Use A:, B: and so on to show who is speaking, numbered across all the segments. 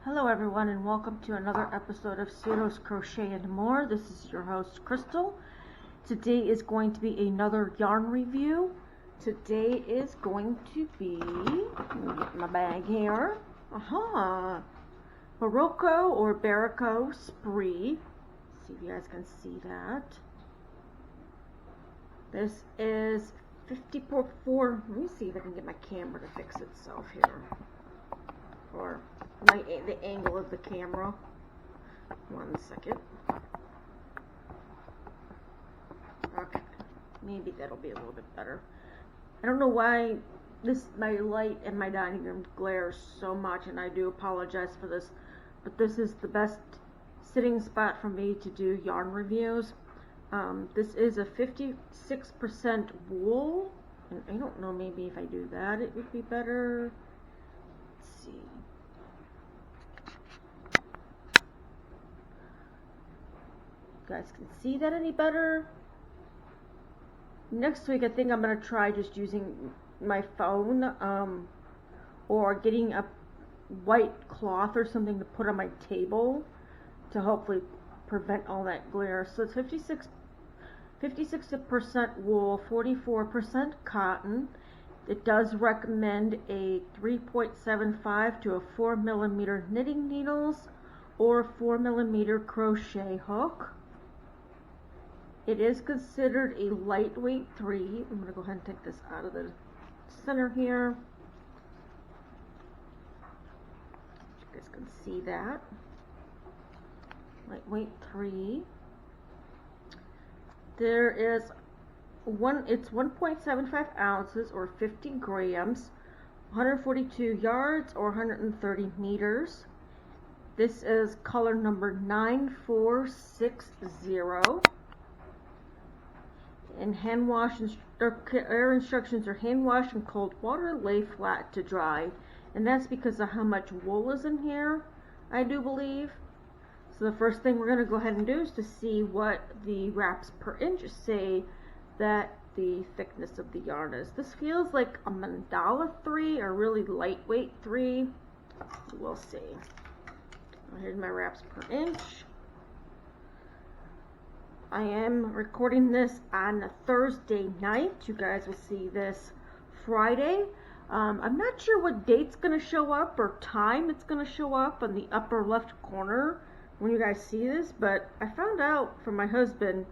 A: Hello everyone and welcome to another episode of Ciro's Crochet and More. This is your host Crystal. Today is going to be another yarn review. Today is going to be, let me get my bag here. Berroco or Berroco Spree. See if you guys can see that. This is 54. Let me see if I can get my camera to fix itself here. Or the angle of the camera. 1 second. Okay, maybe that'll be a little bit better. I don't know why my light in my dining room glares so much, and I do apologize for this, but this is the best sitting spot for me to do yarn reviews. This is a 56% wool, and I don't know, maybe if I do that it would be better. Let's see. You guys can see that any better? Next week I think I'm going to try just using my phone or getting a white cloth or something to put on my table to hopefully prevent all that glare. So it's 56% wool, 44% cotton. It does recommend a 3.75 to a 4 millimeter knitting needles or 4 millimeter crochet hook. It is considered a lightweight 3. I'm going to go ahead and take this out of the center here. You guys can see that. Lightweight 3. There is it's 1.75 ounces or 50 grams, 142 yards or 130 meters. This is color number 9460. And hand wash air instructions are hand wash in cold water, lay flat to dry. And that's because of how much wool is in here, I do believe. So the first thing we're going to go ahead and do is to see what the wraps per inch say that the thickness of the yarn is. This feels like a mandala 3 or really lightweight 3. We'll see. Here's my wraps per inch. I am recording this on a Thursday night. You guys will see this Friday. I'm not sure what date's going to show up or time it's going to show up on the upper left corner when you guys see this, but I found out from my husband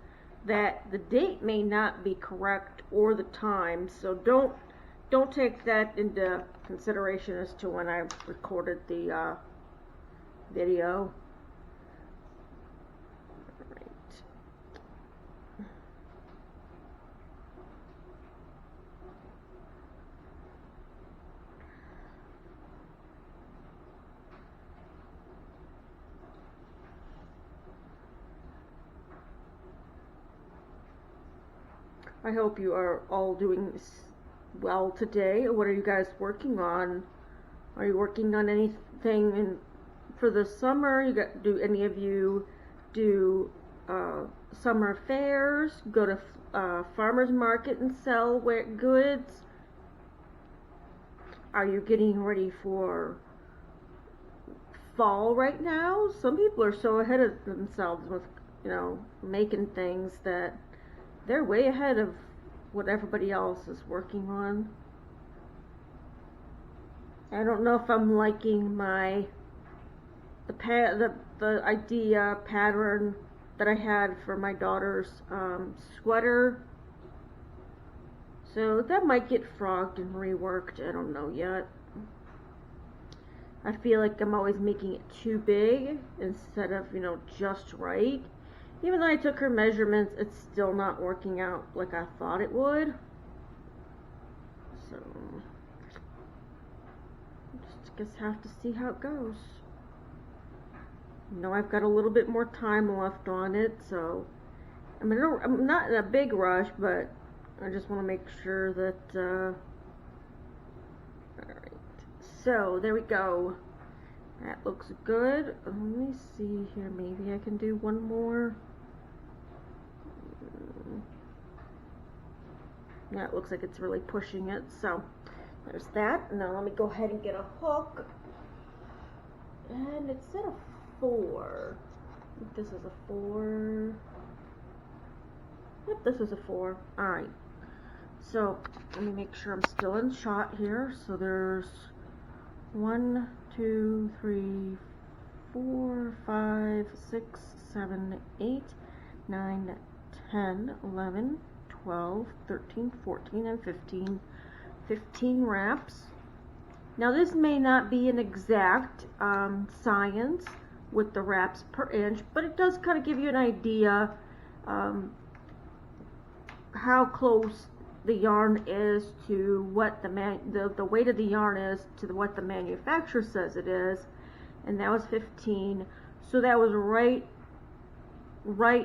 A: that the date may not be correct or the time, so don't take that into consideration as to when I recorded the video. I hope you are all doing well today. What are you guys working on? Are you working on anything for the summer? Do any of you do summer fairs? Go to farmers market and sell goods? Are you getting ready for fall right now? Some people are so ahead of themselves with, making things that they're way ahead of what everybody else is working on. I don't know if I'm liking the idea pattern that I had for my daughter's sweater. So that might get frogged and reworked. I don't know yet. I feel like I'm always making it too big instead of, just right. Even though I took her measurements, it's still not working out like I thought it would. So, just guess have to see how it goes. I've got a little bit more time left on it, so I'm not in a big rush, but I just want to make sure that. Alright, so there we go. That looks good. Let me see here. Maybe I can do one more. Yeah, it looks like it's really pushing it. So there's that. Now let me go ahead and get a hook and it said a 4. I think this is a 4. Yep, this is a 4. Alright, so let me make sure I'm still in shot here. So there's 1, 2, 3, 4, 5, 6, 7, 8, 9, 10, 11, 12, 13, 14, and 15. 15 wraps. Now this may not be an exact science with the wraps per inch, but it does kind of give you an idea how close the yarn is to what the weight of the yarn is to what the manufacturer says it is, and that was 15. So that was right.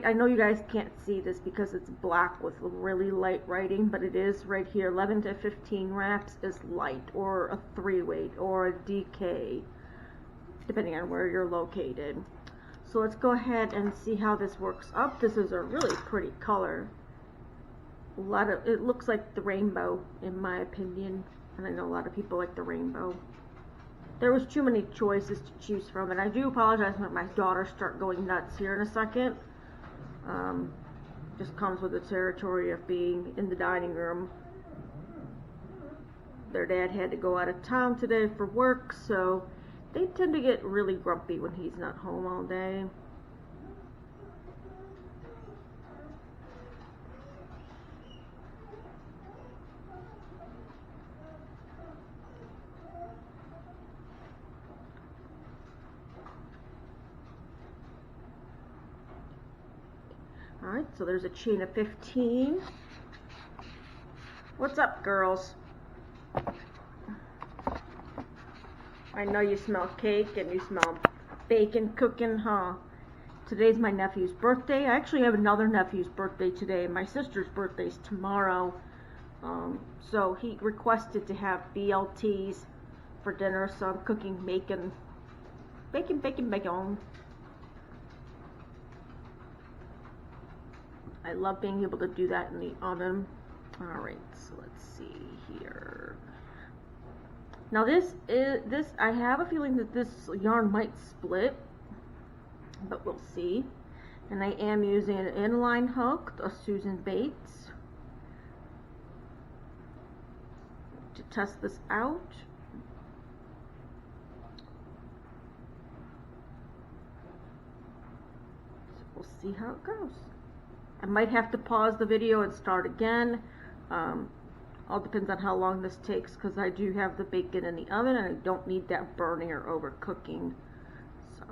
A: I know you guys can't see this because it's black with really light writing, but it is right here. 11 to 15 wraps is light, or a 3-weight, or a DK, depending on where you're located. So let's go ahead and see how this works up. This is a really pretty color. It looks like the rainbow in my opinion, and I know a lot of people like the rainbow. There was too many choices to choose from, and I do apologize when my daughters start going nuts here in a second. Just comes with the territory of being in the dining room. Their dad had to go out of town today for work, so they tend to get really grumpy when he's not home all day. Alright, so there's a chain of 15. What's up, girls? I know you smell cake and you smell bacon cooking, huh? Today's my nephew's birthday. I actually have another nephew's birthday today. My sister's birthday's tomorrow. So he requested to have BLTs for dinner, so I'm cooking bacon. I love being able to do that in the oven. Alright, so let's see here. Now I have a feeling that this yarn might split, but we'll see. And I am using an inline hook, a Susan Bates, to test this out. So we'll see how it goes. I might have to pause the video and start again. All depends on how long this takes, because I do have the bacon in the oven and I don't need that burning or overcooking. So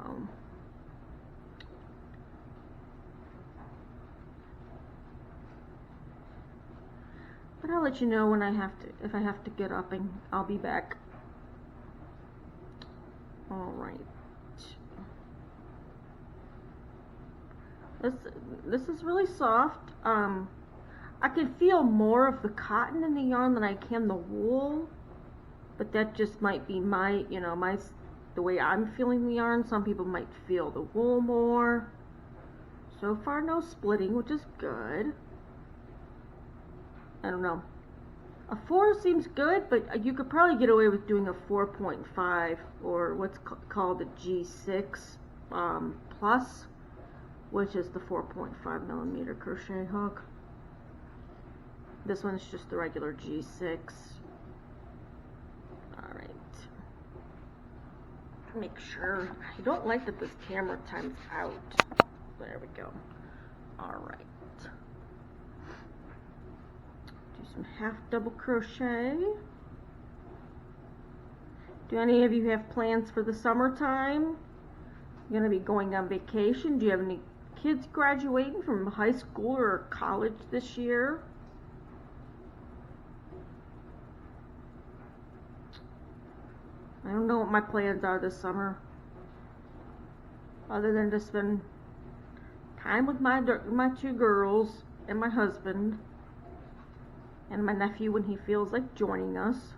A: but I'll let you know when if I have to get up, and I'll be back. Alright. This is really soft. I can feel more of the cotton in the yarn than I can the wool, but that just might be my, the way I'm feeling the yarn. Some people might feel the wool more. So far, no splitting, which is good. I don't know. A 4 seems good, but you could probably get away with doing a 4.5 or what's called a G6 plus, which is the 4.5 millimeter crochet hook. This one's just the regular G6. Alright. Make sure. I don't like that this camera times out. There we go. Alright. Do some half double crochet. Do any of you have plans for the summertime? You're going to be going on vacation? Do you have any kids graduating from high school or college this year? I don't know what my plans are this summer, other than to spend time with my 2 girls and my husband and my nephew when he feels like joining us.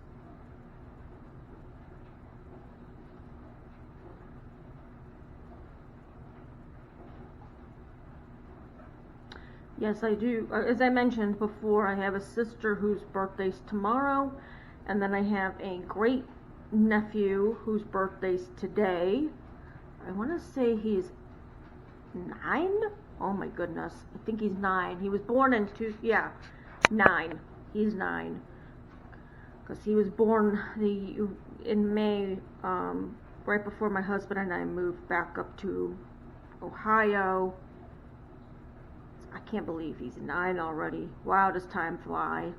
A: Yes, I do. As I mentioned before, I have a sister whose birthday's tomorrow, and then I have a great nephew whose birthday's today. I want to say he's 9. Oh my goodness, I think he's 9. He was born in 9. He's 9 because he was born in May, right before my husband and I moved back up to Ohio. I can't believe he's 9 already. Wow, does time fly.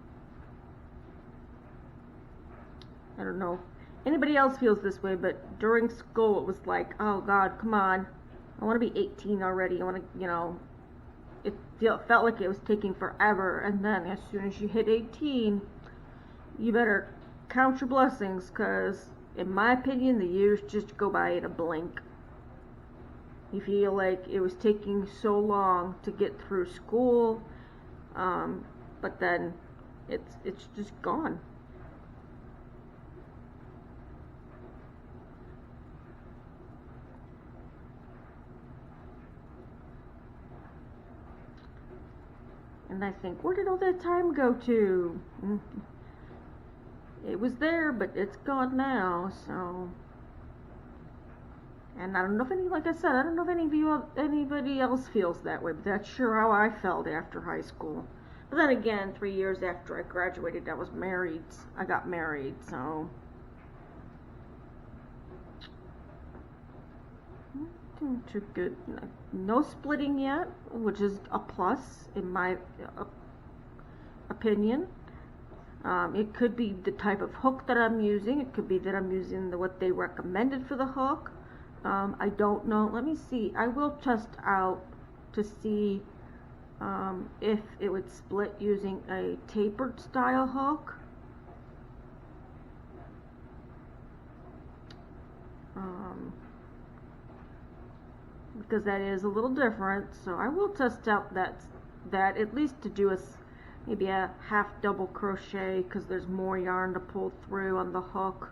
A: I don't know if anybody else feels this way, but during school it was like, oh God, come on. I want to be 18 already. I want to, it felt like it was taking forever. And then as soon as you hit 18, you better count your blessings, because in my opinion, the years just go by in a blink. You feel like it was taking so long to get through school, but then it's just gone. And I think, where did all that time go to? It was there, but it's gone now, so. And I don't know if like I said, I don't know if anybody else feels that way, but that's sure how I felt after high school. But then again, 3 years after I graduated, I got married, so. Too good. No splitting yet, which is a plus in my opinion. It could be the type of hook that I'm using. It could be that I'm using what they recommended for the hook. I don't know. Let me see. I will test out to see if it would split using a tapered style hook. Because that is a little different, so I will test out that at least to do maybe a half double crochet, because there's more yarn to pull through on the hook.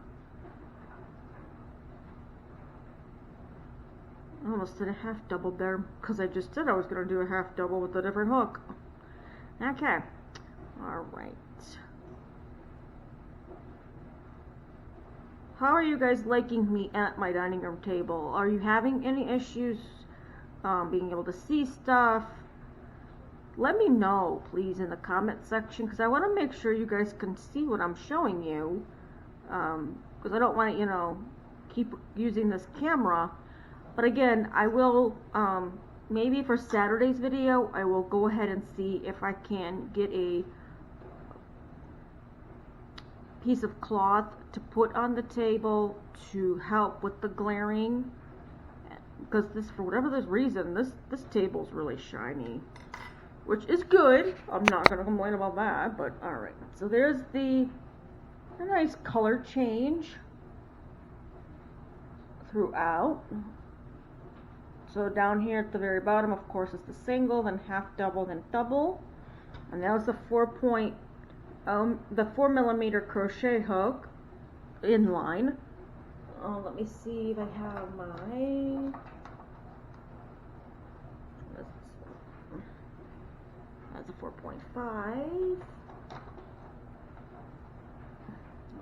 A: I almost did a half double there, because I just said I was going to do a half double with a different hook. Okay, alright. How are you guys liking me at my dining room table? Are you having any issues being able to see stuff? Let me know, please, in the comment section, because I want to make sure you guys can see what I'm showing you, because I don't want to, keep using this camera. But again, I will, maybe for Saturday's video, I will go ahead and see if I can get a piece of cloth to put on the table to help with the glaring, because for whatever this reason, this table's really shiny, which is good. I'm not going to complain about that, but alright. So there's a nice color change throughout. So down here at the very bottom, of course, is the single, then half double, then double. And that was the 4mm crochet hook inline. Let me see if I have my. That's a 4.5.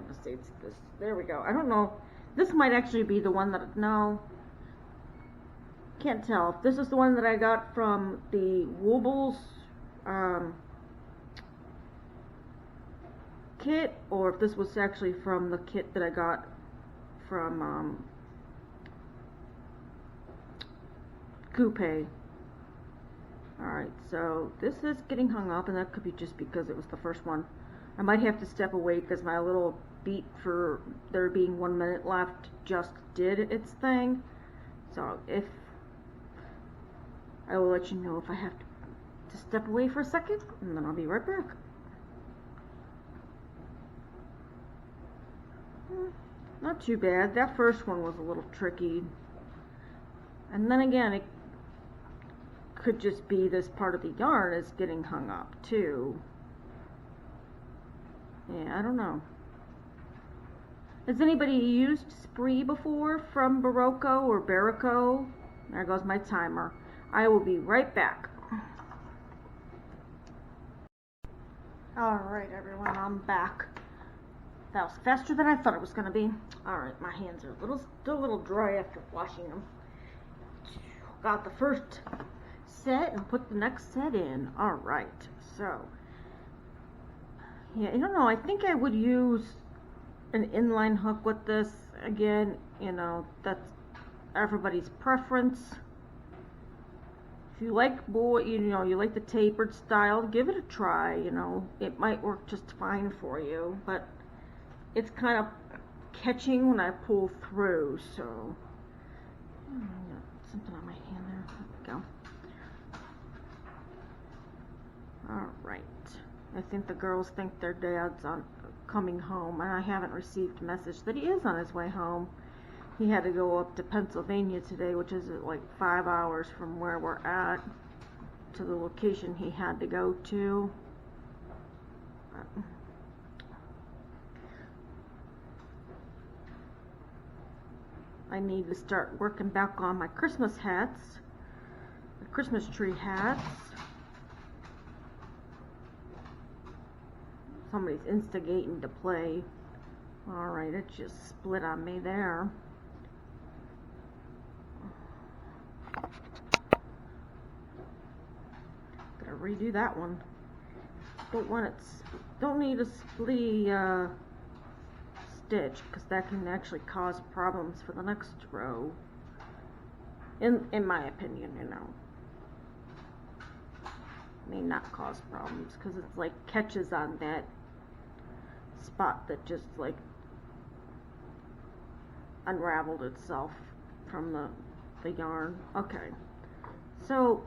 A: Let's see, it's this. There we go. I don't know. This might actually be the one that. No. Can't tell if this is the one that I got from the Woobles kit, or if this was actually from the kit that I got from Coupe. Alright, so this is getting hung up, and that could be just because it was the first one. I might have to step away because my little beat for there being 1 minute left just did its thing. So if I will let you know if I have to step away for a second, and then I'll be right back. Not too bad. That first one was a little tricky. And then again, it could just be this part of the yarn is getting hung up too. Yeah, I don't know. Has anybody used Spree before from Berroco or Berroco? There goes my timer. I will be right back. Alright everyone, I'm back. That was faster than I thought it was going to be. Alright, my hands are still a little dry after washing them. got the first set and put the next set in. Alright, so yeah, I don't know, I think I would use an inline hook with this. Again, you know, that's everybody's preference. If you like you know, you like the tapered style, give it a try, you know. It might work just fine for you, but it's kind of catching when I pull through, so something on my hand there. There we go. Alright. I think the girls think their dad's coming home, and I haven't received a message that he is on his way home. He had to go up to Pennsylvania today, which is like 5 hours from where we're at, to the location he had to go to. I need to start working back on my Christmas hats, the Christmas tree hats. Somebody's instigating to play. Alright, it just split on me there. Gotta redo that one. Don't need a split stitch, because that can actually cause problems for the next row. In my opinion, you know. May not cause problems, because it's like catches on that spot that just like unraveled itself from the yarn. Okay, so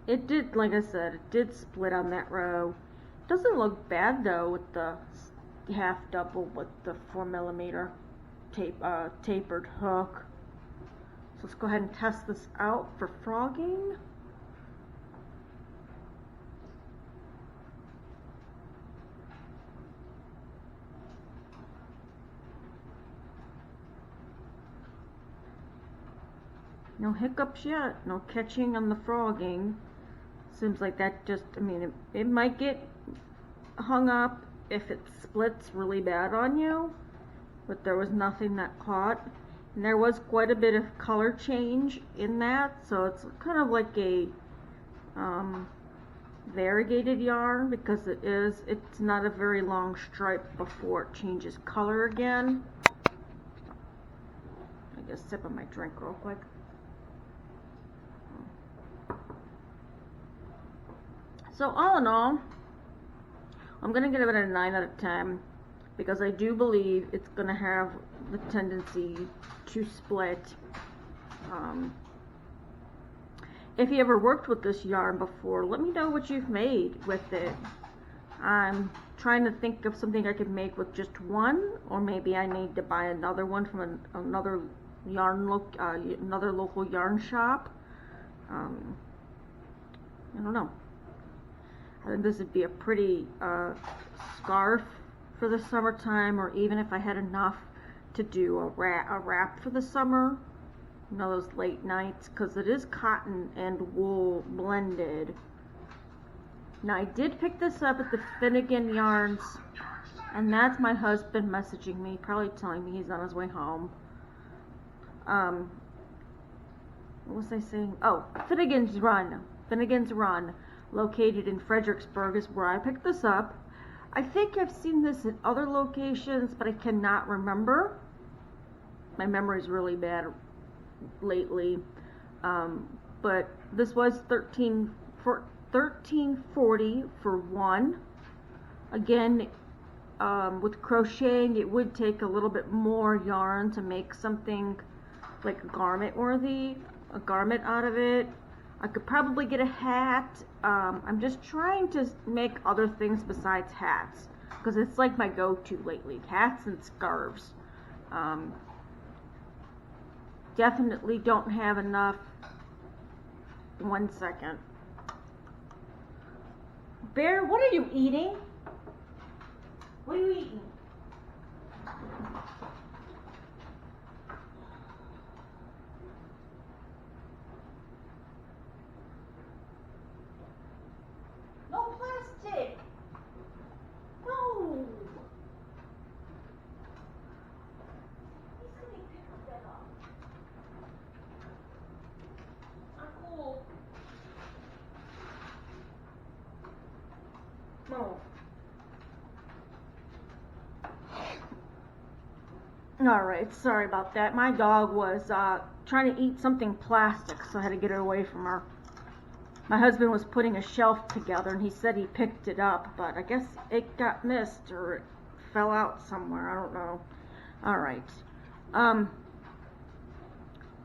A: it did, like I said, it did split on that row. Doesn't look bad though with the half double with the 4mm tapered hook. So let's go ahead and test this out for frogging. No hiccups yet, no catching on the frogging. Seems like that just, I mean, it might get hung up if it splits really bad on you, but there was nothing that caught. And there was quite a bit of color change in that, so it's kind of like a variegated yarn, because it's not a very long stripe before it changes color again. I guess sip of my drink real quick. So all in all, I'm going to give it a 9 out of 10, because I do believe it's going to have the tendency to split. If you ever worked with this yarn before, let me know what you've made with it. I'm trying to think of something I could make with just one, or maybe I need to buy another one from another local yarn shop. I don't know. I think this would be a pretty scarf for the summertime, or even if I had enough to do a wrap for the summer. You know, those late nights, because it is cotton and wool blended. Now, I did pick this up at the Finnegan Yarns, and that's my husband messaging me, probably telling me he's on his way home. What was I saying? Oh, Finnegan's Run, located in Fredericksburg, is where I picked this up. I think I've seen this at other locations, but I cannot remember. My memory's really bad lately. But this was $13.40 for one. Again, with crocheting, it would take a little bit more yarn to make something like a garment out of it. I could probably get a hat. I'm just trying to make other things besides hats, because it's like my go-to lately, hats and scarves. Definitely don't have enough. 1 second. Bear, what are you eating? What are you eating? No plastic. No. He's gonna pick that up. I'm Alright, sorry about that. My dog was trying to eat something plastic, so I had to get her away from her. My husband was putting a shelf together and he said he picked it up, but I guess it got missed or it fell out somewhere. I don't know. Alright.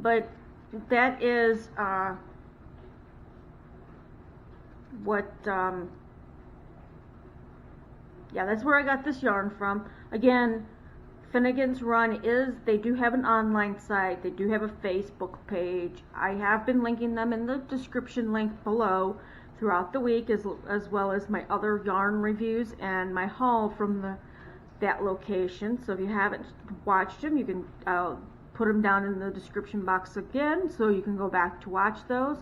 A: But that is that's where I got this yarn from. Again, Finnegan's Run they do have an online site, they do have a Facebook page. I have been linking them in the description link below throughout the week, as well as my other yarn reviews and my haul from that location. So if you haven't watched them, you can put them down in the description box again, so you can go back to watch those.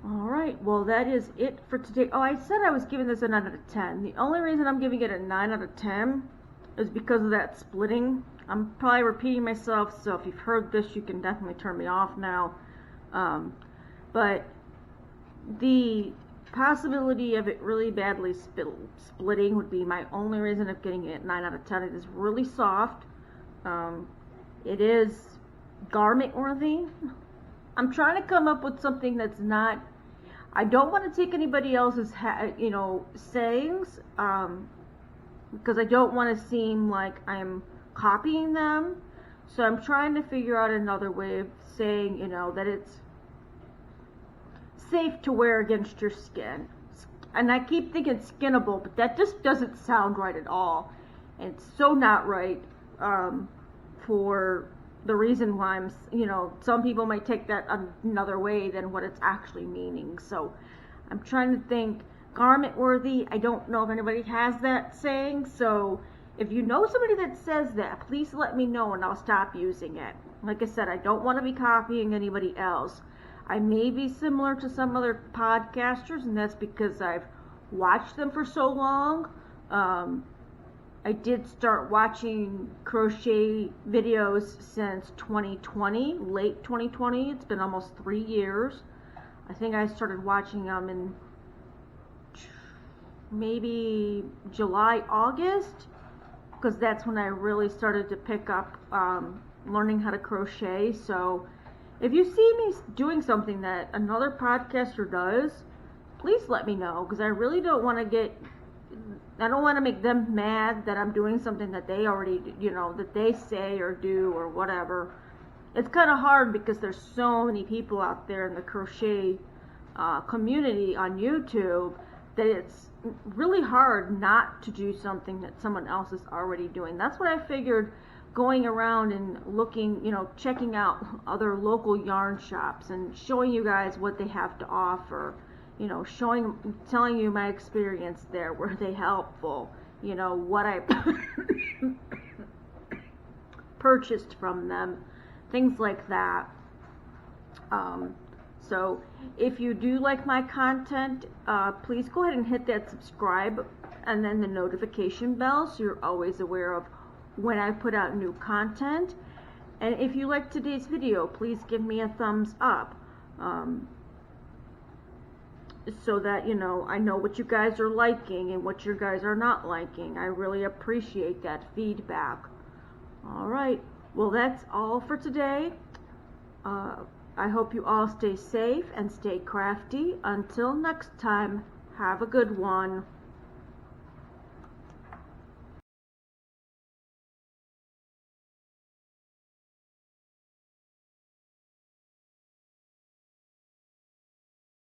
A: Alright, well that is it for today. Oh, I said I was giving this a 9 out of 10. The only reason I'm giving it a 9 out of 10 is because of that splitting. I'm probably repeating myself, so if you've heard this, you can definitely turn me off now. But the possibility of it really badly splitting would be my only reason of getting it 9 out of 10. It is really soft. It is garment worthy. I'm trying to come up with something that's not, I don't want to take anybody else's sayings, because I don't want to seem like I'm copying them. So I'm trying to figure out another way of saying, that it's safe to wear against your skin. And I keep thinking skinnable, but that just doesn't sound right at all. And it's so not right for the reason why I'm, some people might take that another way than what it's actually meaning. So I'm trying to think garment worthy. I don't know if anybody has that saying, so if you know somebody that says that, please let me know and I'll stop using it. Like I said, I don't want to be copying anybody else. I may be similar to some other podcasters, and that's because I've watched them for so long. I did start watching crochet videos since 2020, late 2020. It's been almost 3 years. I think I started watching them in maybe July, August, because that's when I really started to pick up learning how to crochet. So if you see me doing something that another podcaster does, please let me know, because I really don't want to make them mad that I'm doing something that they already, that they say or do or whatever. It's kind of hard because there's so many people out there in the crochet community on YouTube that it's really hard not to do something that someone else is already doing. That's what I figured, going around and looking, checking out other local yarn shops and showing you guys what they have to offer. Telling you my experience there. Were they helpful? What I purchased from them, things like that. So if you do like my content, please go ahead and hit that subscribe and then the notification bell, so you're always aware of when I put out new content. And if you like today's video, please give me a thumbs up. So that, I know what you guys are liking and what you guys are not liking. I really appreciate that feedback. Alright, well that's all for today. I hope you all stay safe and stay crafty. Until next time, have a good one.